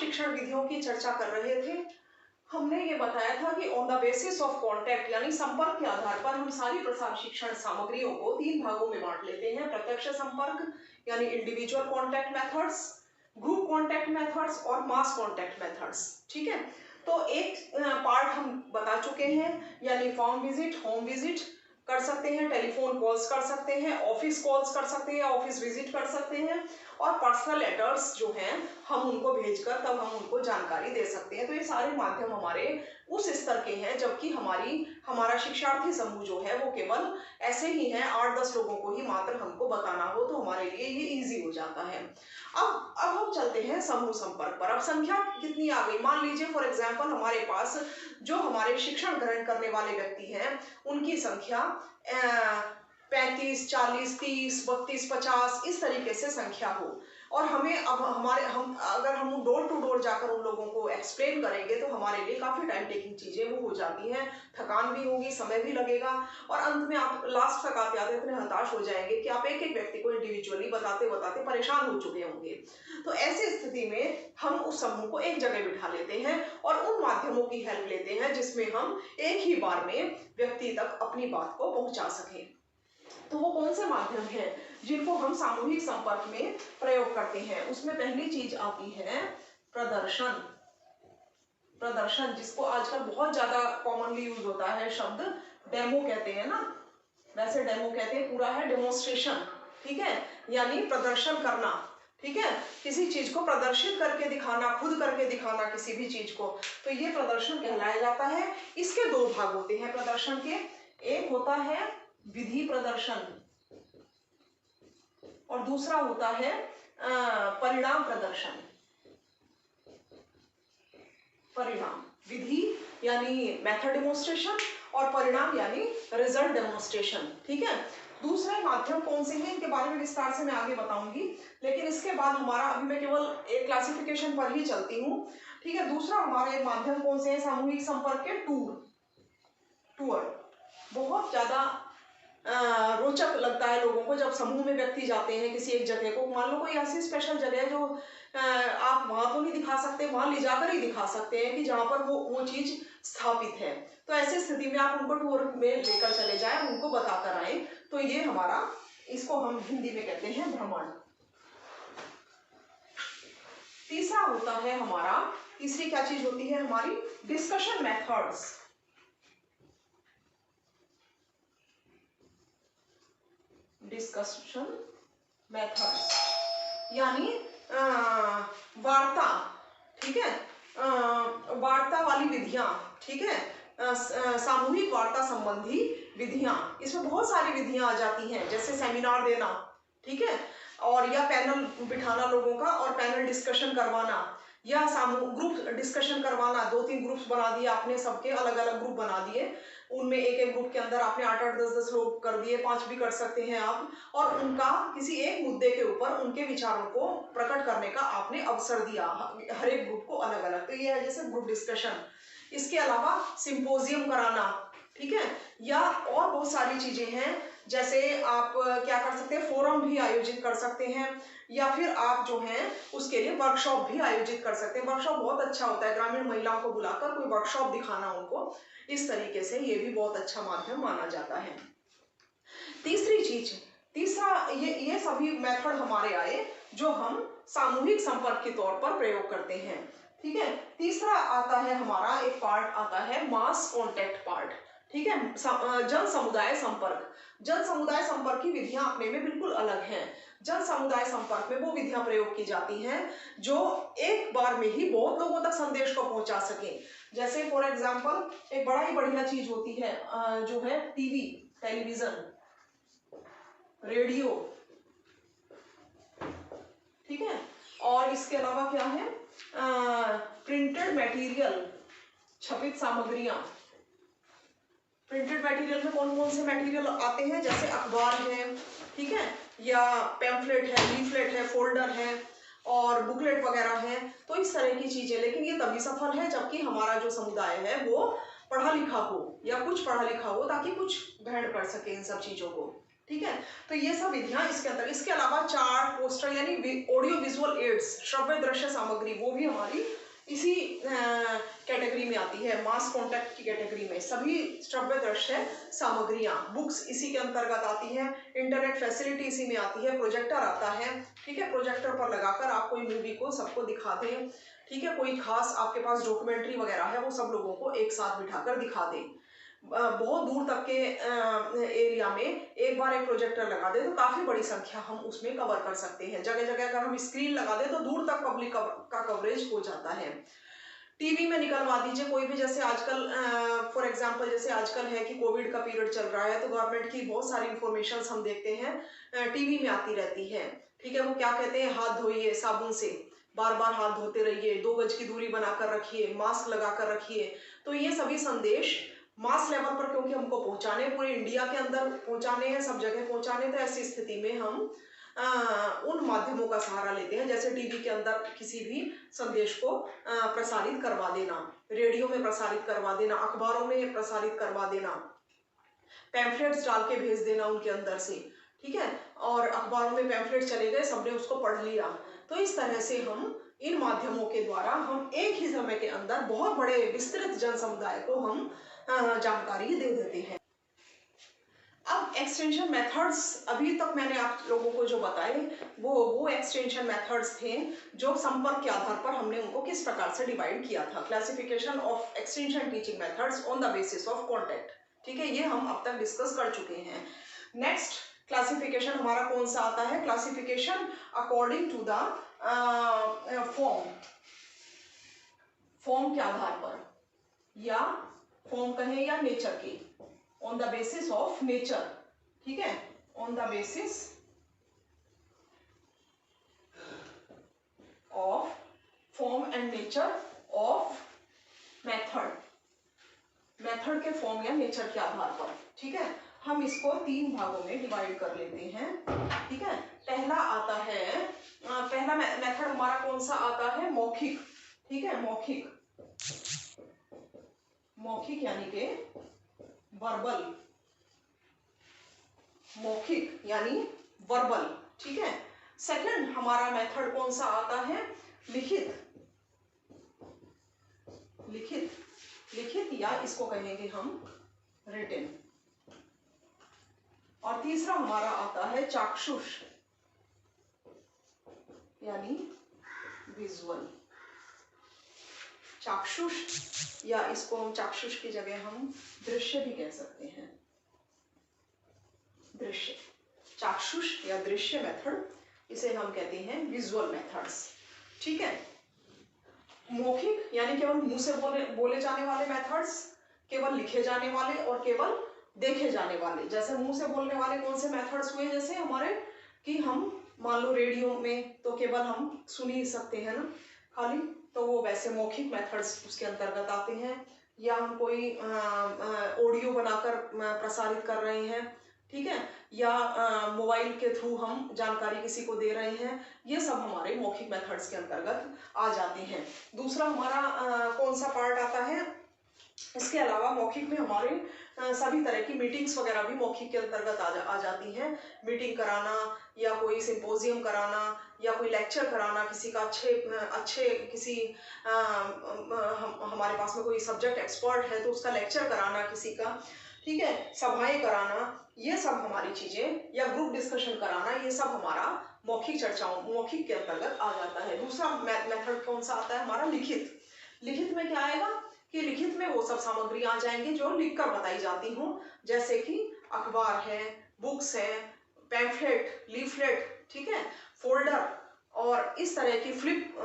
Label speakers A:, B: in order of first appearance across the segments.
A: शिक्षण विधियों की चर्चा कर रहे थे। हमने ये बताया था कि on the basis of contact यानी संपर्क के आधार पर हम सारी प्रसार शिक्षण सामग्रियों को 3 भागों में बांट लेते हैं। प्रत्यक्ष संपर्क यानी individual contact methods, group contact methods और मास कॉन्टैक्ट मेथड्स। ठीक है, तो एक पार्ट हम बता चुके हैं, यानी फॉर्म विजिट, होम विजिट कर सकते हैं, टेलीफोन कॉल्स कर सकते हैं, ऑफिस कॉल्स कर सकते हैं, ऑफिस विजिट कर सकते हैं, और पर्सनल लेटर्स जो हैं हम उनको भेजकर तब हम उनको जानकारी दे सकते हैं। तो ये सारे माध्यम हमारे उस स्तर के हैं, जबकि हमारा शिक्षार्थी समूह जो है वो केवल ऐसे ही है, 8-10 लोगों को ही मात्र हमको बताना हो तो हमारे लिए ये इजी हो जाता है। अब हम चलते हैं समूह संपर्क पर। अब संख्या कितनी आ गई, मान लीजिए फॉर एग्जाम्पल हमारे पास जो हमारे शिक्षण ग्रहण करने वाले व्यक्ति हैं उनकी संख्या 35, 40, 30, 32, 50 इस तरीके से संख्या हो, और हमें अब अगर हम डोर टू डोर जाकर उन लोगों को एक्सप्लेन करेंगे तो हमारे लिए काफी टाइम टेकिंग चीजें वो हो जाती हैं, थकान भी होगी, समय भी लगेगा, और अंत में आप लास्ट तक आते इतने हताश हो जाएंगे कि आप एक एक व्यक्ति को इंडिविजुअली बताते बताते परेशान हो चुके होंगे। तो ऐसी स्थिति में हम उस समूह को एक जगह बिठा लेते हैं और उन माध्यमों की हेल्प लेते हैं जिसमें हम एक ही बार में व्यक्ति तक अपनी बात को पहुंचा सकें। तो वो कौन से माध्यम हैं जिनको हम सामूहिक संपर्क में प्रयोग करते हैं? उसमें पहली चीज आती है प्रदर्शन। प्रदर्शन जिसको आजकल बहुत ज्यादा कॉमनली यूज होता है शब्द डेमो कहते हैं ना, वैसे डेमो कहते हैं, पूरा है डेमोन्स्ट्रेशन। ठीक है, यानी प्रदर्शन करना। ठीक है, किसी चीज को प्रदर्शित करके दिखाना, खुद करके दिखाना किसी भी चीज को, तो ये प्रदर्शन कहलाया जाता है। इसके 2 भाग होते हैं प्रदर्शन के, एक होता है विधि प्रदर्शन और दूसरा होता है परिणाम प्रदर्शन। परिणाम, विधि यानी मेथड डेमोन्स्ट्रेशन और परिणाम यानी रिजल्ट डेमोन्स्ट्रेशन। ठीक है, दूसरे माध्यम कौन से हैं इनके बारे में विस्तार से मैं आगे बताऊंगी, लेकिन इसके बाद अभी मैं केवल एक क्लासिफिकेशन पर ही चलती हूँ। ठीक है, दूसरा हमारे माध्यम कौन से हैं सामूहिक संपर्क के? टूर। बहुत ज्यादा रोचक लगता है लोगों को जब समूह में व्यक्ति जाते हैं किसी एक जगह को। मान लो कोई ऐसी स्पेशल जगह है जो आप वहां तो नहीं दिखा सकते, वहां ले जाकर ही दिखा सकते हैं कि जहां पर वो चीज स्थापित है। तो ऐसी स्थिति में आप उनको टूर में लेकर चले जाएं, उनको बताकर आए, तो ये हमारा, इसको हम हिंदी में कहते हैं भ्रमण। तीसरा होता है हमारा, तीसरी क्या चीज होती है हमारी? Discussion methods. डिस्कशन मेथड्स यानी वार्ता। ठीक है, वार्ता वाली विधियां। ठीक है, सामूहिक वार्ता संबंधी विधियां, इसमें बहुत सारी विधियां आ जाती हैं, जैसे सेमिनार देना। ठीक है, और या पैनल बिठाना लोगों का और पैनल डिस्कशन करवाना, या ग्रुप डिस्कशन करवाना। 2-3 ग्रुप्स बना दिए आपने, सबके अलग अलग ग्रुप बना दिए, उनमें एक ग्रुप के अंदर आपने 8-8, 10-10 लोग कर दिए, 5 भी कर सकते हैं आप, और उनका किसी एक मुद्दे के ऊपर उनके विचारों को प्रकट करने का आपने अवसर दिया, हर एक ग्रुप को अलग अलग। तो ये है जैसे ग्रुप डिस्कशन। इसके अलावा सिंपोजियम कराना। ठीक है, या और बहुत सारी चीजें हैं, जैसे आप क्या कर सकते हैं, फोरम भी आयोजित कर सकते हैं, या फिर आप जो है उसके लिए वर्कशॉप भी आयोजित कर सकते हैं। वर्कशॉप बहुत अच्छा होता है, ग्रामीण महिलाओं को बुलाकर कोई वर्कशॉप दिखाना उनको, इस तरीके से ये भी बहुत अच्छा माध्यम माना जाता है। तीसरा ये सभी मेथड हमारे आए जो हम सामूहिक संपर्क के तौर पर प्रयोग करते हैं। ठीक है, तीसरा आता है हमारा, एक पार्ट आता है मास कॉन्टैक्ट पार्ट। ठीक है, जन समुदाय संपर्क। जन समुदाय संपर्क की विधियां अपने में बिल्कुल अलग हैं। जन समुदाय संपर्क में वो विधियां प्रयोग की जाती हैं जो एक बार में ही बहुत लोगों तक संदेश को पहुंचा सके। जैसे फॉर एग्जाम्पल एक बड़ा ही बढ़िया चीज होती है जो है टीवी, टेलीविजन, रेडियो। ठीक है, और इसके अलावा क्या है, प्रिंटेड मटेरियल, छपित सामग्रियां। प्रिंटेड मटेरियल में कौन कौन से मटेरियल आते हैं, जैसे अखबार है, ठीक है, या पैम्फलेट है, लीफलेट है, फोल्डर है और बुकलेट वगैरह है। तो इस तरह की चीजें, लेकिन ये तभी सफल है जबकि हमारा जो समुदाय है वो पढ़ा लिखा हो या कुछ पढ़ा लिखा हो, ताकि कुछ ग्रहण कर सके इन सब चीजों को। ठीक है। तो ये सब विधियां इसके अंदर, इसके अलावा चार्ट, पोस्टर यानी ऑडियो विजुअल एड्स, श्रव्य दृश्य सामग्री, वो भी हमारी इसी कैटेगरी में आती है, मास कॉन्टैक्ट की कैटेगरी में। सभी श्रव्य दृश्य सामग्रियां, बुक्स इसी के अंतर्गत आती है, इंटरनेट फैसिलिटी इसी में आती है, प्रोजेक्टर आता है, ठीक है, प्रोजेक्टर पर लगाकर आप कोई मूवी को सबको दिखा दें, ठीक है, कोई खास आपके पास डॉक्यूमेंट्री वगैरह है वो सब लोगों को एक साथ बिठाकर दिखा दें। बहुत दूर तक के एरिया में एक बार एक प्रोजेक्टर लगा दे तो काफी बड़ी संख्या हम उसमें कवर कर सकते हैं। जगह जगह अगर हम स्क्रीन लगा दे तो दूर तक पब्लिक का कवरेज हो जाता है। टीवी में निकलवा दीजिए कोई भी, जैसे आजकल फॉर एग्जांपल जैसे आजकल है कि कोविड का पीरियड चल रहा है तो गवर्नमेंट की बहुत सारी इंफॉर्मेशन हम देखते हैं टीवी में आती रहती है, ठीक है। वो क्या कहते हैं, हाथ धोइए साबुन से, बार बार हाथ धोते रहिए, 2 गज की दूरी बनाकर रखिए, मास्क लगाकर रखिए। तो ये सभी संदेश मास लेवल पर क्योंकि हमको पहुंचाने, पूरे इंडिया के अंदर पहुंचाने हैं, सब जगह पहुंचाने, तो ऐसी स्थिति में हम उन माध्यमों का सहारा लेते हैं, जैसे टीवी के अंदर किसी भी संदेश को प्रसारित करवा देना, रेडियो में प्रसारित करवा देना, अखबारों में प्रसारित करवा देना, पैम्फलेट्स डाल के भेज देना उनके अंदर से, ठीक है। और अखबारों में पैम्फलेट चले गए, सबने उसको पढ़ लिया। तो इस तरह से हम इन माध्यमों के द्वारा हम एक ही समय के अंदर बहुत बड़े विस्तृत जन समुदाय को हम जानकारी दे देते हैं। अब एक्सटेंशन मेथड्स, अभी तक मैंने आप लोगों को जो बताए वो एक्सटेंशन मेथड्स थे जो संपर्क के आधार पर हमने उनको किस प्रकार से डिवाइड किया था। Classification of extension teaching methods on the basis of contact, ठीक है, ये हम अब तक डिस्कस कर चुके हैं। नेक्स्ट क्लासिफिकेशन हमारा कौन सा आता है, classification according to the form के आधार पर, या फॉर्म कहें या नेचर के, on the basis of nature, ठीक है, on the basis of form and nature of method, method के फॉर्म या नेचर के आधार पर, ठीक है। हम इसको 3 भागों में डिवाइड कर लेते हैं, ठीक है। पहला आता है, पहला मेथड हमारा कौन सा आता है, मौखिक, ठीक है, मौखिक, मौखिक यानी कि वर्बल, मौखिक यानी वर्बल, ठीक है। सेकंड हमारा मेथड कौन सा आता है, लिखित, लिखित, लिखित या इसको कहेंगे हम रिटन। और तीसरा हमारा आता है चाक्षुष यानी विजुअल, चाक्षुष, या इसको हम चाक्षुष की जगह हम दृश्य भी कह सकते हैं, दृश्य, चाक्षुष या दृश्य मेथड, इसे हम कहते हैं विजुअल मेथड्स, ठीक है। मौखिक यानी केवल मुंह से बोले जाने वाले मेथड्स, केवल लिखे जाने वाले और केवल देखे जाने वाले। जैसे मुंह से बोलने वाले कौन से मेथड्स हुए, जैसे हमारे कि हम मान लो रेडियो में तो केवल हम सुन ही सकते हैं ना खाली, तो वो वैसे मौखिक मेथड्स उसके अंतर्गत आते हैं। या हम कोई ऑडियो बनाकर प्रसारित कर रहे हैं, ठीक है, या मोबाइल के थ्रू हम जानकारी किसी को दे रहे हैं, ये सब हमारे मौखिक मेथड्स के अंतर्गत आ जाते हैं। दूसरा हमारा कौन सा पार्ट आता है, इसके अलावा मौखिक में हमारे सभी तरह की मीटिंग्स वगैरह भी मौखिक के अंतर्गत आ जाती हैं। मीटिंग कराना या कोई सिंपोजियम कराना या कोई लेक्चर कराना, किसी का अच्छे किसी हमारे पास में कोई सब्जेक्ट एक्सपर्ट है तो उसका लेक्चर कराना किसी का, ठीक है, सभाएं कराना, ये सब हमारी चीजें, या ग्रुप डिस्कशन कराना, ये सब हमारा मौखिक चर्चाओं, मौखिक के अंतर्गत आ जाता है। दूसरा मेथड कौन सा आता है हमारा, लिखित। लिखित में क्या आएगा कि लिखित में वो सब सामग्री आ जाएंगी जो लिखकर बताई जाती हूँ, जैसे कि अखबार है, बुक्स है, पैम्फलेट, लीफलेट, ठीक है, फोल्डर, और इस तरह की फ्लिप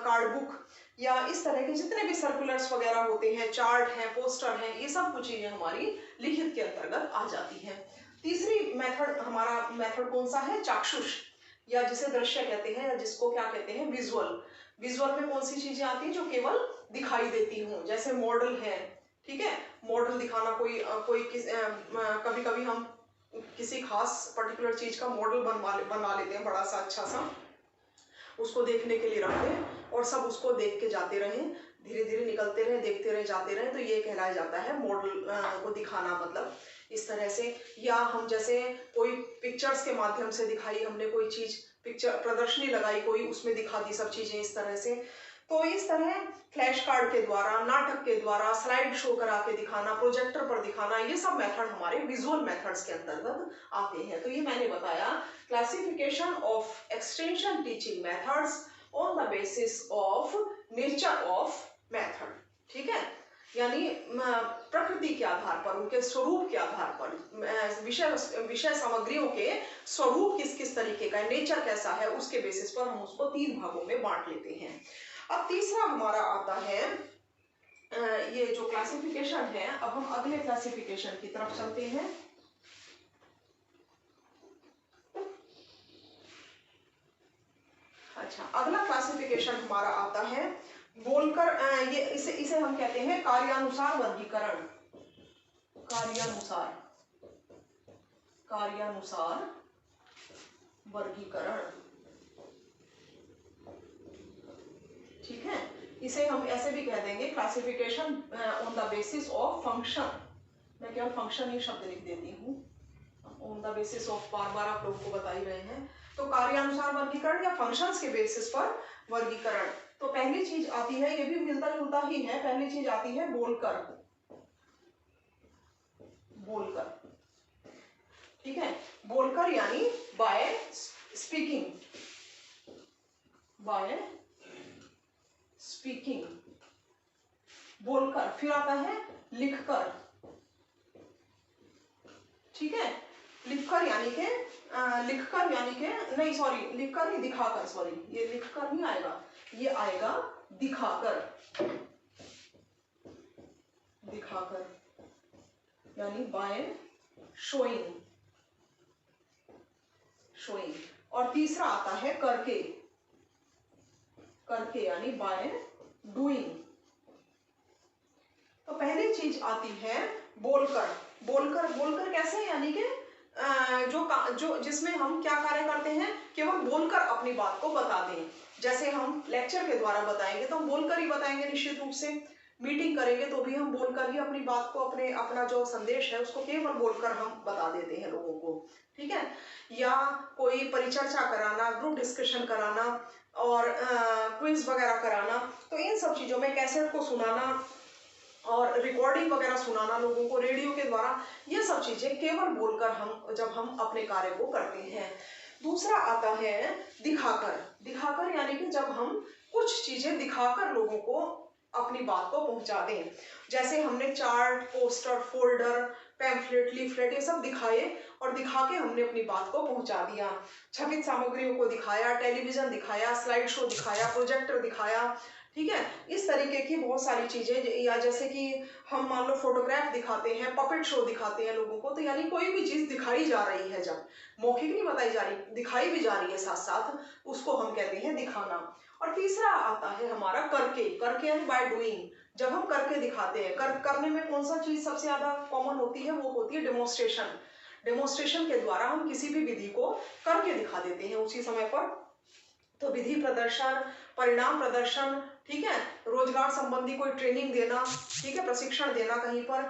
A: कार्ड बुक, या इस तरह के जितने भी सर्कुलर्स वगैरह होते हैं, चार्ट हैं, पोस्टर हैं, ये सब कुछ चीजें हमारी लिखित के अंतर्गत आ जाती हैं। तीसरी मेथड हमारा मेथड कौन सा है, चाक्षुष, या जिसे दृश्य कहते हैं, या जिसको क्या कहते हैं, विजुअल। विजुअल में कौन सी चीजें आती हैं जो केवल दिखाई देती हूँ, जैसे मॉडल है, ठीक है, मॉडल दिखाना, कभी कभी हम किसी खास पर्टिकुलर चीज का मॉडल बनवा लेते हैं, बड़ा सा अच्छा सा, उसको देखने के लिए रख दें और सब उसको देख के जाते रहें, धीरे धीरे निकलते रहे, देखते रहे, जाते रहे, तो ये कहलाया जाता है मॉडल को दिखाना, मतलब इस तरह से, या हम जैसे कोई पिक्चर्स के माध्यम से दिखाई, हमने कोई चीज पिक्चर प्रदर्शनी लगाई कोई, उसमें दिखा दी सब चीजें इस तरह से। तो इस तरह फ्लैश कार्ड के द्वारा, नाटक के द्वारा, स्लाइड शो करा के दिखाना, प्रोजेक्टर पर दिखाना, ये सब मेथड हमारे विजुअल मेथड्स के अंतर्गत आते हैं। तो ये मैंने बताया classification of extension teaching methods on the basis of nature of method. ठीक है, यानी प्रकृति के आधार पर, उनके स्वरूप के आधार पर, विषय सामग्रियों के स्वरूप किस किस तरीके का है, नेचर कैसा है, उसके बेसिस पर हम उसको 3 भागों में बांट लेते हैं। अब तीसरा हमारा आता है ये जो क्लासिफिकेशन है। अब हम अगले क्लासिफिकेशन की तरफ चलते हैं। अच्छा, अगला क्लासिफिकेशन हमारा आता है बोलकर, ये इसे हम कहते हैं कार्यानुसार वर्गीकरण। कार्यानुसार वर्गीकरण। ठीक है, इसे हम ऐसे भी कह देंगे classification on the basis of function. मैं केवल फंक्शन ही शब्द लिख देती हूँ, ऑन द बेसिस ऑफ बार बार आप लोगों को बता ही रहे हैं। तो कार्यानुसार वर्गीकरण या फंक्शंस के बेसिस पर वर्गीकरण। तो पहली चीज आती है, ये भी मिलता जुलता ही है, पहली चीज आती है बोलकर। ठीक है, बोलकर यानी बाय स्पीकिंग, बोलकर। फिर आता है लिखकर। ठीक है, लिखकर यानी के नहीं, सॉरी, लिखकर नहीं, दिखाकर, सॉरी, ये लिखकर नहीं आएगा, ये आएगा दिखाकर। यानी बाय शोइंग। और तीसरा आता है करके यानी बाय डूइंग। तो पहली चीज आती है बोलकर कैसे, यानी कि जो जिसमें हम क्या कार्य करते हैं, केवल बोलकर अपनी बात को बता दें। जैसे हम लेक्चर के द्वारा बताएंगे तो हम बोलकर ही बताएंगे निश्चित रूप से। मीटिंग करेंगे तो भी हम बोलकर ही अपनी बात को, अपना जो संदेश है उसको केवल बोलकर हम बता देते हैं लोगों को। ठीक है, या कोई परिचर्चा कराना, ग्रुप डिस्कशन कराना और क्विज वगैरह कराना, तो इन सब चीजों में कैसेट को सुनाना और रिकॉर्डिंग वगैरह सुनाना लोगों को रेडियो के द्वारा, ये सब चीजें केवल बोलकर जब हम अपने कार्य को करते हैं। दूसरा आता है दिखाकर यानी कि जब हम कुछ चीजें दिखाकर लोगों को अपनी बात को पहुंचा दें। जैसे हमने chart, poster, folder, pamphlet, leaflet, ये सब दिखाए और दिखा के हमने अपनी बात को पहुंचा दिया। छवित सामग्रियों को दिखाया, टेलीविजन दिखाया, स्लाइड शो दिखाया, प्रोजेक्टर दिखाया। ठीक है, इस तरीके की बहुत सारी चीजें, या जैसे कि हम मान लो फोटोग्राफ दिखाते हैं, पपेट शो दिखाते हैं लोगों को, तो यानी कोई भी चीज दिखाई जा रही है, जब मौखिक नहीं बताई जा रही, दिखाई भी जा रही है साथ साथ, उसको हम कहते हैं दिखाना। और तीसरा आता है हमारा करके यानी बाय डूइंग। जब हम करके दिखाते हैं, करने में कौन सा चीज सबसे ज्यादा कॉमन होती है, वो होती है डेमोन्स्ट्रेशन के द्वारा हम किसी भी विधि को करके दिखा देते हैं उसी समय पर। तो विधि प्रदर्शन, परिणाम प्रदर्शन, ठीक है, रोजगार संबंधी कोई ट्रेनिंग देना, ठीक है, प्रशिक्षण देना कहीं पर,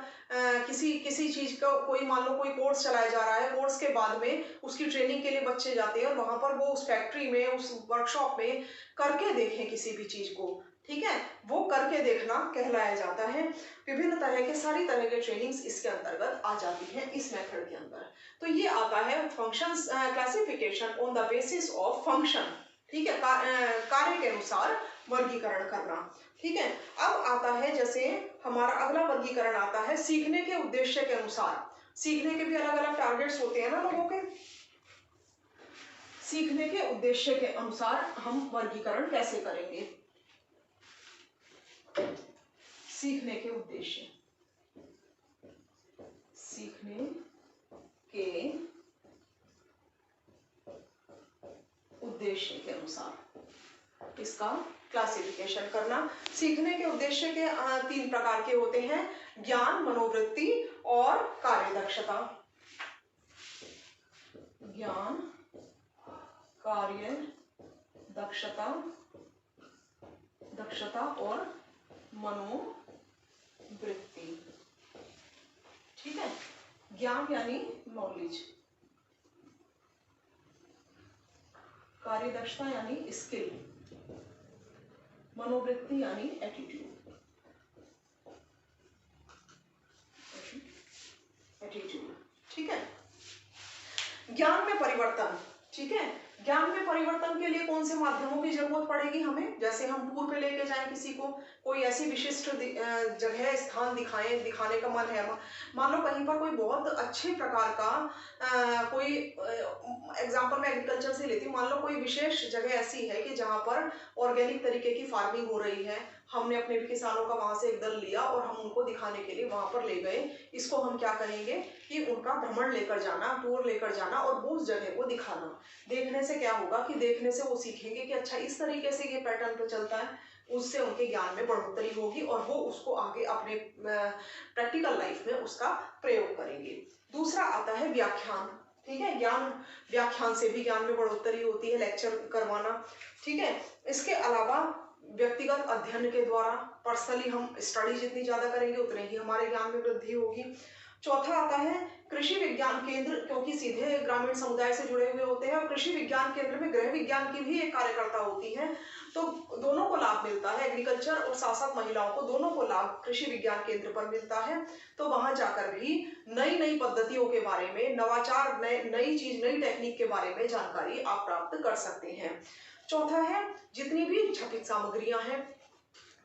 A: किसी चीज का कोई मान लो कोई कोर्स चलाया जा रहा है, कोर्स के बाद में उसकी ट्रेनिंग के लिए बच्चे जाते हैं और वहां पर वो उस फैक्ट्री में, उस वर्कशॉप में करके देखें किसी भी चीज को, ठीक है, वो करके देखना कहलाया जाता है। विभिन्न तरह के, सारी तरह के ट्रेनिंग्स इसके अंतर्गत आ जाती हैं इस मेथड के अंदर। तो ये आता है functions classification on the basis of function, ठीक है, कार्य के अनुसार वर्गीकरण करना। ठीक है, अब आता है जैसे हमारा अगला वर्गीकरण आता है सीखने के उद्देश्य के अनुसार। सीखने के भी अलग अलग टारगेट्स होते हैं ना लोगों के, सीखने के उद्देश्य के अनुसार हम वर्गीकरण कैसे करेंगे। सीखने के उद्देश्य, सीखने के उद्देश्य के अनुसार इसका क्लासिफिकेशन करना। सीखने के उद्देश्य के 3 प्रकार के होते हैं, ज्ञान, मनोवृत्ति और कार्यदक्षता। ज्ञान, कार्य दक्षता और मनोवृत्ति। ठीक है, ज्ञान यानी नॉलेज, कार्यदक्षता यानी स्किल, मनोवृत्ति यानी एटीट्यूड। ठीक है। ज्ञान में परिवर्तन, ठीक है, ज्ञान में परिवर्तन के लिए कौन से माध्यमों की जरूरत पड़ेगी हमें? जैसे हम टूर पे लेके जाएं किसी को, कोई ऐसी विशिष्ट जगह स्थान दिखाने का मन है, मान लो कहीं पर कोई बहुत अच्छे प्रकार का कोई एग्जांपल मैं एग्रीकल्चर से लेती हूँ, मान लो कोई विशेष जगह ऐसी है कि जहाँ पर ऑर्गेनिक तरीके की फार्मिंग हो रही है, हमने अपने भी किसानों का वहां से एक दल लिया और हम उनको दिखाने के लिए वहां पर ले गए। इसको हम क्या कहेंगे कि उनका भ्रमण लेकर जाना, टूर लेकर जाना और वो उस जगह को दिखाना। देखने से क्या होगा कि देखने से वो सीखेंगे कि अच्छा इस तरीके से ये पैटर्न पे चलता है, उससे उनके ज्ञान में बढ़ोतरी होगी और वो उसको आगे अपने प्रैक्टिकल लाइफ में उसका प्रयोग करेंगे। दूसरा आता है व्याख्यान, ठीक है, ज्ञान व्याख्यान से भी ज्ञान में बढ़ोतरी होती है, लेक्चर करवाना, ठीक है। इसके अलावा व्यक्तिगत अध्ययन के द्वारा, पर्सनली हम स्टडी जितनी ज्यादा करेंगे उतने ही हमारे ज्ञान में वृद्धि होगी। चौथा आता है कृषि विज्ञान केंद्र, क्योंकि सीधे ग्रामीण समुदाय से जुड़े हुए होते हैं और कृषि विज्ञान केंद्र में गृह विज्ञान की भी एक कार्यकर्ता होती है, तो दोनों को लाभ मिलता है, एग्रीकल्चर और साथ साथ महिलाओं को दोनों को लाभ कृषि विज्ञान केंद्र पर मिलता है। तो वहां जाकर भी नई नई पद्धतियों के बारे में, नवाचार, नई चीज, नई टेक्निक के बारे में जानकारी आप प्राप्त कर सकते हैं। चौथा है जितनी भी छपित सामग्रियां हैं,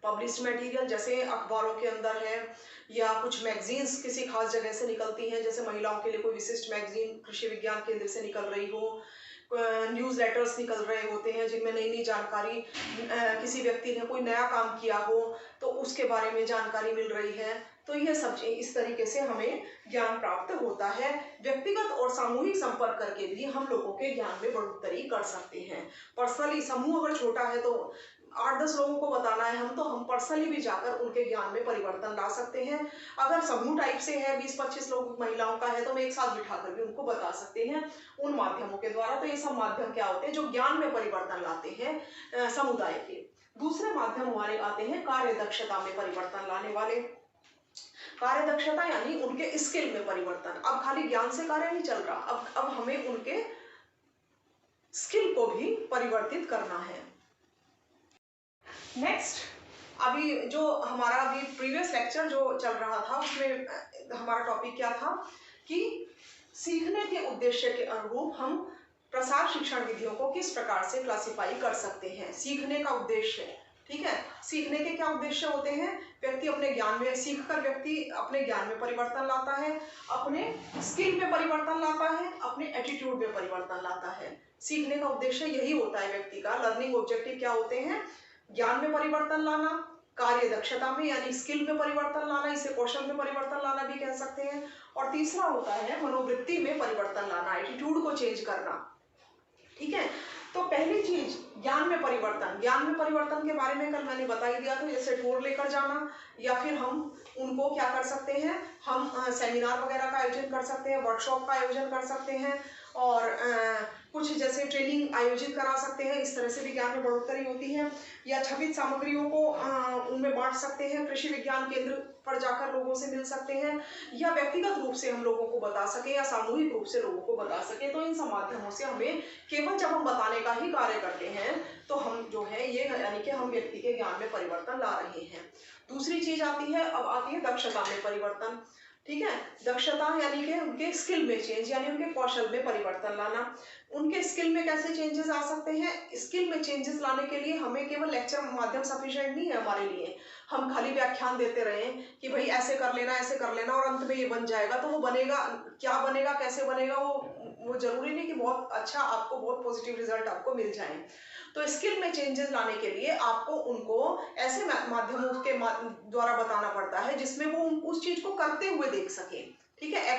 A: पब्लिश मटेरियल, जैसे अखबारों के अंदर है या कुछ मैगजीन्स किसी खास जगह से निकलती हैं, जैसे महिलाओं के लिए कोई विशिष्ट मैगजीन कृषि विज्ञान केंद्र से निकल रही हो, न्यूज लेटर्स निकल रहे होते हैं जिनमें नई नई जानकारी, किसी व्यक्ति ने कोई नया काम किया हो तो उसके बारे में जानकारी मिल रही है, तो यह सब इस तरीके से हमें ज्ञान प्राप्त होता है। व्यक्तिगत और सामूहिक संपर्क करके भी हम लोगों के ज्ञान में बढ़ोतरी कर सकते हैं। पर्सनली समूह अगर छोटा है तो 8-10 लोगों को बताना है हम, तो हम पर्सनली भी जाकर उनके ज्ञान में परिवर्तन ला सकते हैं। अगर समूह टाइप से है, 20-25 लोग महिलाओं का है, तो हम एक साथ बिठाकर भी उनको बता सकते हैं उन माध्यमों के द्वारा। तो ये सब माध्यम क्या होते हैं जो ज्ञान में परिवर्तन लाते हैं समुदाय के। दूसरे माध्यम हमारे आते हैं कार्य दक्षता में परिवर्तन लाने वाले। कार्य दक्षता यानी उनके स्किल में परिवर्तन। अब खाली ज्ञान से कार्य नहीं चल रहा, अब हमें उनके स्किल को भी परिवर्तित करना है। नेक्स्ट, अभी जो हमारा अभी प्रीवियस लेक्चर जो चल रहा था उसमें हमारा टॉपिक क्या था कि सीखने के उद्देश्य के अनुरूप हम प्रसार शिक्षण विधियों को किस प्रकार से क्लासिफाई कर सकते हैं। सीखने का उद्देश्य, ठीक है, सीखने के क्या उद्देश्य होते हैं? व्यक्ति अपने ज्ञान में, सीखकर व्यक्ति अपने ज्ञान में परिवर्तन लाता है, अपने स्किल में परिवर्तन लाता है, अपने एटीट्यूड में परिवर्तन लाता है। सीखने का उद्देश्य यही होता है व्यक्ति का। लर्निंग ऑब्जेक्टिव क्या होते हैं? ज्ञान में परिवर्तन लाना, कार्य दक्षता में यानी स्किल में परिवर्तन लाना, इसे कौशल में परिवर्तन लाना भी कह सकते हैं। और तीसरा होता है मनोवृत्ति में परिवर्तन लाना, एटीट्यूड को चेंज करना, ठीक है। तो पहली चीज ज्ञान में परिवर्तन। ज्ञान में परिवर्तन के बारे में कल मैंने बता ही दिया था, जैसे टूर लेकर जाना, या फिर हम उनको क्या कर सकते हैं, हम सेमिनार वगैरह का आयोजन कर सकते हैं, वर्कशॉप का आयोजन कर सकते हैं और कुछ जैसे ट्रेनिंग आयोजित करा सकते हैं। इस तरह से भी ज्ञान में बढ़ोतरी होती है। या छपित सामग्रियों को उनमें बांट सकते हैं, कृषि विज्ञान केंद्र पर जाकर लोगों से मिल सकते हैं, या व्यक्तिगत रूप से हम लोगों को बता सके या सामूहिक रूप से लोगों को बता सके। तो इन सब माध्यमों से हमें केवल जब हम बताने का ही कार्य करते हैं तो हम जो है ये यानी कि हम व्यक्ति के ज्ञान में परिवर्तन ला रहे हैं। दूसरी चीज आती है, अब आती है दक्षता में परिवर्तन, ठीक है। दक्षता यानी कि उनके स्किल में चेंज, यानी उनके कौशल में परिवर्तन लाना। उनके स्किल में कैसे चेंजेस आ सकते हैं? स्किल में चेंजेस लाने के लिए हमें केवल लेक्चर माध्यम सफिशिएंट नहीं है हमारे लिए। हम खाली व्याख्यान देते रहे कि भाई ऐसे कर लेना, ऐसे कर लेना और अंत में ये बन जाएगा, तो वो बनेगा, क्या बनेगा, कैसे बनेगा, वो जरूरी नहीं कि बहुत अच्छा आपको बहुत पॉजिटिव रिजल्ट आपको मिल जाए। तो स्किल में चेंजेस लाने के लिए आपको उनको ऐसे माध्यमों के द्वारा बताना पड़ता है जिसमें वो उस चीज को करते हुए देख सके, ठीक है।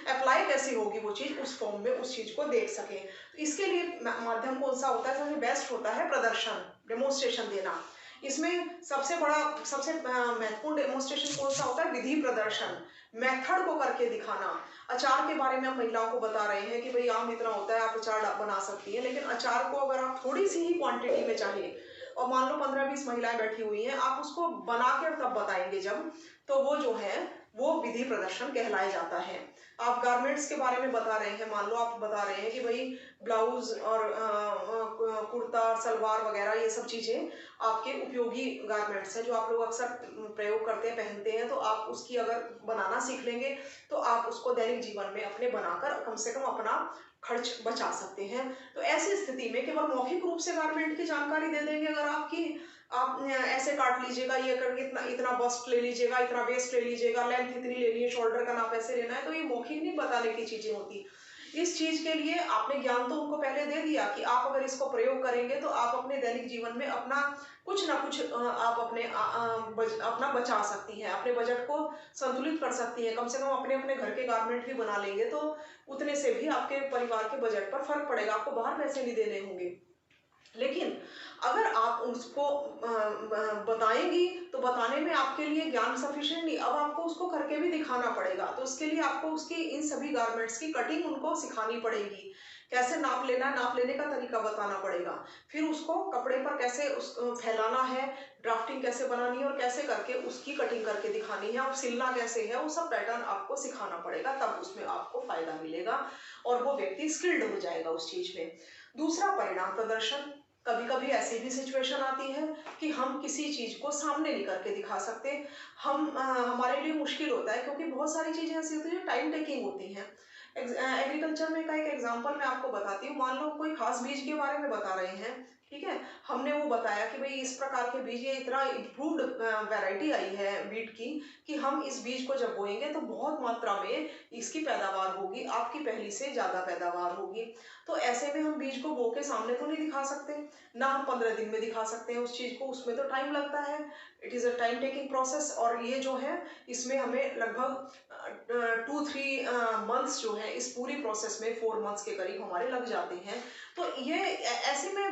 A: अप्लाई कैसी होगी वो चीज, उस फॉर्म में उस चीज को देख सके। तो इसके लिए माध्यम कौन सा होता है? सबसे बेस्ट होता है प्रदर्शन, डेमोन्स्ट्रेशन देना। इसमें सबसे महत्वपूर्ण डेमोन्स्ट्रेशन कौन सा होता है? विधि प्रदर्शन, मेथड को करके दिखाना। अचार के बारे में हम महिलाओं को बता रहे हैं कि भाई आम इतना होता है, आप अचार बना सकती हैं, लेकिन अचार को अगर आप थोड़ी सी ही क्वांटिटी में चाहिए और मान लो 15-20 महिलाएं बैठी हुई हैं, आप उसको बना के तब बताएंगे जब, तो वो जो है वो विधि प्रदर्शन कहलाया जाता है। आप गारमेंट्स के बारे में बता रहे हैं, मान लो आप बता रहे हैं कि भाई ब्लाउज और कुर्ता सलवार वगैरह ये सब चीज़ें आपके उपयोगी गारमेंट्स हैं जो आप लोग अक्सर प्रयोग करते हैं, पहनते हैं। तो आप उसकी अगर बनाना सीख लेंगे तो आप उसको दैनिक जीवन में अपने बनाकर कम से कम अपना खर्च बचा सकते हैं। तो ऐसी स्थिति में केवल मौखिक रूप से गारमेंट की जानकारी दे देंगे अगर आप ऐसे काट लीजिएगा, ये करके इतना इतना बस्ट ले लीजिएगा, इतना वेस्ट ले लीजिएगा, लेंथ इतनी लेनी है, शोल्डर का नाप ऐसे लेना है, तो ये मौखिक नहीं बताने की चीजें होती। इस चीज के लिए आपने ज्ञान तो उनको पहले दे दिया कि आप अगर इसको प्रयोग करेंगे तो आप अपने दैनिक जीवन में अपना कुछ ना कुछ आप अपना बचा सकती हैं, अपने बजट को संतुलित कर सकती हैं। कम से कम अपने अपने घर के गारमेंट भी बना लेंगे तो उतने से भी आपके परिवार के बजट पर फर्क पड़ेगा, आपको बाहर पैसे नहीं देने होंगे। लेकिन अगर आप उसको बताएंगी तो बताने में आपके लिए ज्ञान सफिशिएंट नहीं, अब आपको उसको करके भी दिखाना पड़ेगा। तो उसके लिए आपको उसकी इन सभी गारमेंट्स की कटिंग उनको सिखानी पड़ेगी, कैसे नाप लेना, नाप लेने का तरीका बताना पड़ेगा, फिर उसको कपड़े पर कैसे फैलाना है, ड्राफ्टिंग कैसे बनानी है और कैसे करके उसकी कटिंग करके दिखानी है और सिलना कैसे है, वो सब पैटर्न आपको सिखाना पड़ेगा। तब उसमें आपको फायदा मिलेगा और वो व्यक्ति स्किल्ड हो जाएगा उस चीज में। दूसरा, परिणाम प्रदर्शन। कभी कभी ऐसी भी सिचुएशन आती है कि हम किसी चीज को सामने नहीं करके दिखा सकते, हमारे लिए मुश्किल होता है क्योंकि बहुत सारी चीजें ऐसी होती है जो टाइम टेकिंग होती हैं। एग्रीकल्चर में का एक एग्जांपल मैं आपको बताती हूँ। मान लो कोई खास बीज के बारे में बता रहे हैं, ठीक है, हमने वो बताया कि भाई इस प्रकार के बीज, ये इतना इम्प्रूव्ड वैरायटी आई है बीट की कि हम इस बीज को जब बोएंगे तो बहुत मात्रा में इसकी पैदावार होगी, आपकी पहली से ज्यादा पैदावार होगी। तो ऐसे में हम बीज को बो के सामने तो नहीं दिखा सकते, ना हम 15 दिन में दिखा सकते हैं उस चीज को, उसमें तो टाइम लगता है, it is a time taking process. और ये जो है इसमें हमें लगभग 2-3 मंथ्स जो है इस पूरी प्रोसेस में 4 मंथ्स के करीब हमारे लग जाते हैं। तो ये ऐसे में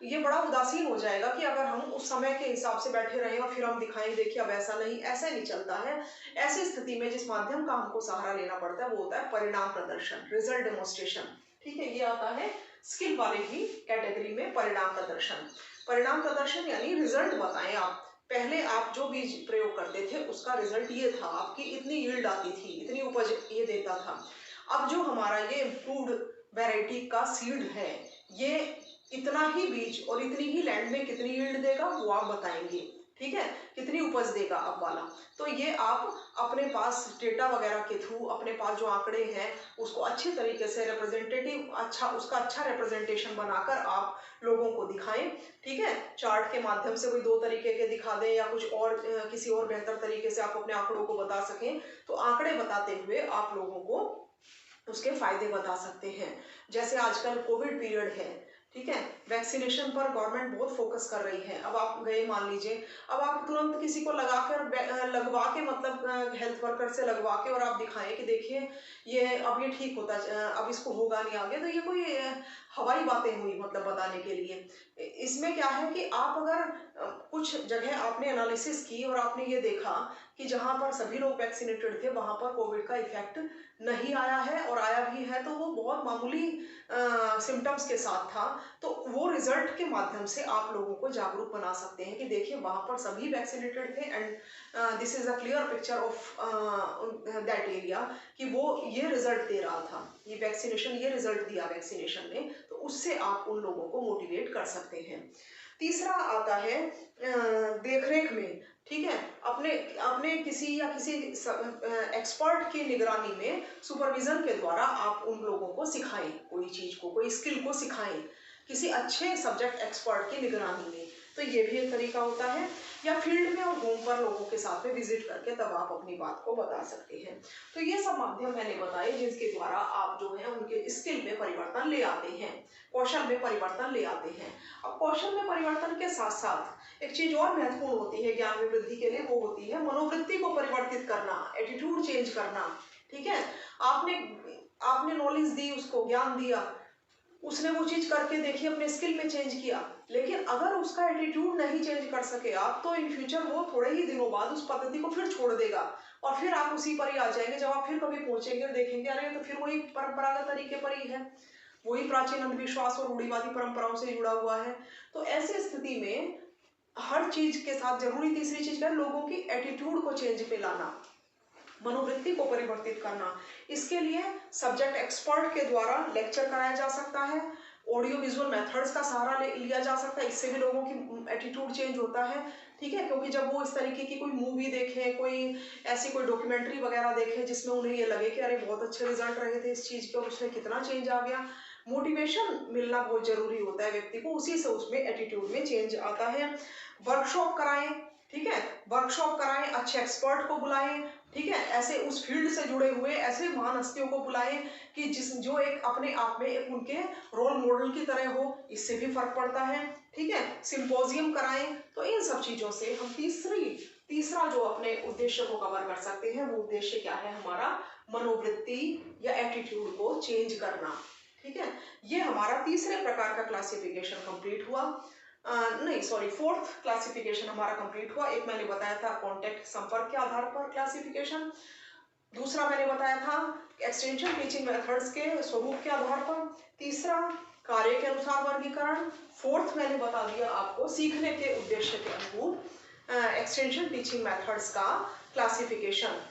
A: ये बड़ा उदासीन हो जाएगा कि अगर हम उस समय के हिसाब से बैठे रहे और फिर हम दिखाएं देखिए अब ऐसा नहीं, ऐसे नहीं चलता है। ऐसी स्थिति में जिस माध्यम का हमको सहारा लेना पड़ता है वो होता है परिणाम प्रदर्शन, रिजल्ट डेमोन्स्ट्रेशन। ठीक है, ये आता है स्किल वाले की कैटेगरी में परिणाम प्रदर्शन। परिणाम प्रदर्शन यानी रिजल्ट बताएं आप, पहले आप जो बीज प्रयोग करते थे उसका रिजल्ट ये था, आपकी इतनी यील्ड आती थी, इतनी उपज ये देता था। अब जो हमारा ये इम्प्रूव्ड वैरायटी का सीड है, ये इतना ही बीज और इतनी ही लैंड में कितनी यील्ड देगा वो आप बताएंगे, ठीक है, कितनी उपज देगा अब वाला। तो ये आप अपने पास डेटा वगैरह के थ्रू, अपने पास जो आंकड़े हैं उसको अच्छे तरीके से रिप्रेजेंटेटिव, उसका अच्छा रिप्रेजेंटेशन बनाकर आप लोगों को दिखाएं। ठीक है, चार्ट के माध्यम से कोई 2 तरीके के दिखा दें या कुछ और किसी और बेहतर तरीके से आप अपने आंकड़ों को बता सकें, तो आंकड़े बताते हुए आप लोगों को उसके फायदे बता सकते हैं। जैसे आजकल कोविड पीरियड है, ठीक है, वैक्सीनेशन पर गवर्नमेंट बहुत फोकस कर रही है। अब आप गए मान लीजिए, अब आप तुरंत किसी को लगवा के मतलब हेल्थ वर्कर से लगवा के और आप दिखाएं कि देखिए ये अब ये ठीक होता, अब इसको होगा नहीं आगे, तो ये कोई हवाई बातें हुई मतलब बताने के लिए। इसमें क्या है कि आप अगर कुछ जगह आपने एनालिसिस की और आपने ये देखा कि जहां पर सभी लोग वैक्सीनेटेड थे वहां पर कोविड का इफेक्ट नहीं आया है, और आया भी है तो वो बहुत मामूली सिम्टम्स के साथ था, तो वो रिजल्ट के माध्यम से आप लोगों को जागरूक बना सकते हैं कि देखिए वहां पर सभी वैक्सीनेटेड थे and this is a clear picture of that area कि वो ये रिजल्ट दे रहा था, ये वैक्सीनेशन ये रिजल्ट दिया वैक्सीनेशन ने। तो उससे आप उन लोगों को मोटिवेट कर सकते हैं। तीसरा आता है देखरेख में, ठीक है, अपने अपने किसी या किसी एक्सपर्ट की निगरानी में, सुपरविजन के द्वारा आप उन लोगों को सिखाएं, कोई चीज को, कोई स्किल को सिखाएं किसी अच्छे सब्जेक्ट एक्सपर्ट की निगरानी में। तो ये भी एक तरीका होता है। या फील्ड में और होम पर लोगों के साथ में विजिट करके तब आप अपनी बात को बता सकते हैं। तो ये सब माध्यम मैंने बताए जिसके द्वारा आप जो है उनके स्किल में परिवर्तन ले आते हैं, कौशल में परिवर्तन ले आते हैं। अब कौशल में परिवर्तन के साथ साथ एक चीज और महत्वपूर्ण होती है ज्ञान में वृद्धि के लिए, वो होती है मनोवृत्ति को परिवर्तित करना, एटीट्यूड चेंज करना। ठीक है, आपने नॉलेज दी, उसको ज्ञान दिया, उसने वो चीज करके देखी, अपने स्किल में चेंज किया, लेकिन अगर उसका एटीट्यूड नहीं चेंज कर सके आप, तो इन फ्यूचर वो थोड़े ही दिनों बाद उस पद्धति को फिर छोड़ देगा और फिर आप उसी पर ही आ जाएंगे। जब आप फिर कभी पहुंचेंगे और देखेंगे अरे तो फिर वही परंपरागत तरीके पर ही है, वही प्राचीन अंधविश्वास और रूढ़िवादी परंपराओं से जुड़ा हुआ है। तो ऐसी स्थिति में हर चीज के साथ जरूरी तीसरी चीज है लोगों की एटीट्यूड को चेंज पे लाना, मनोवृत्ति को परिवर्तित करना। इसके लिए सब्जेक्ट एक्सपर्ट के द्वारा लेक्चर कराया जा सकता है, ऑडियो विजुअल मेथड्स का सहारा लिया जा सकता है, इससे भी लोगों की एटीट्यूड चेंज होता है, ठीक है। क्योंकि जब वो इस तरीके की कोई मूवी देखें, कोई ऐसी कोई डॉक्यूमेंट्री वगैरह देखें जिसमें उन्हें ये लगे कि अरे बहुत अच्छे रिजल्ट रहे थे इस चीज़ के और उसमें कितना चेंज आ गया, मोटिवेशन मिलना बहुत जरूरी होता है व्यक्ति को, उसी से उसमें एटीट्यूड में चेंज आता है। वर्कशॉप कराएं, ठीक है, वर्कशॉप कराएं, अच्छे एक्सपर्ट को बुलाएं, ठीक है, ऐसे उस फील्ड से जुड़े हुए ऐसे महान हस्तियों को बुलाएं कि जो एक अपने आप में एक उनके रोल मॉडल की तरह हो, इससे भी फर्क पड़ता है, ठीक है। सिंपोजियम कराएं। तो इन सब चीजों से हम तीसरा जो अपने उद्देश्य को कवर कर सकते हैं, वो उद्देश्य क्या है हमारा, मनोवृत्ति या एटीट्यूड को चेंज करना, ठीक है। ये हमारा तीसरे प्रकार का क्लासिफिकेशन कंप्लीट हुआ। फोर्थ क्लासिफिकेशन हमारा कंप्लीट हुआ। एक मैंने बताया था कॉन्टेक्ट, संपर्क के आधार पर क्लासिफिकेशन, दूसरा मैंने बताया था एक्सटेंशन टीचिंग मेथड्स के स्वरूप के आधार पर, तीसरा कार्य के अनुसार वर्गीकरण, फोर्थ मैंने बता दिया आपको सीखने के उद्देश्य के अनुरूप एक्सटेंशन टीचिंग मेथड्स का क्लासिफिकेशन।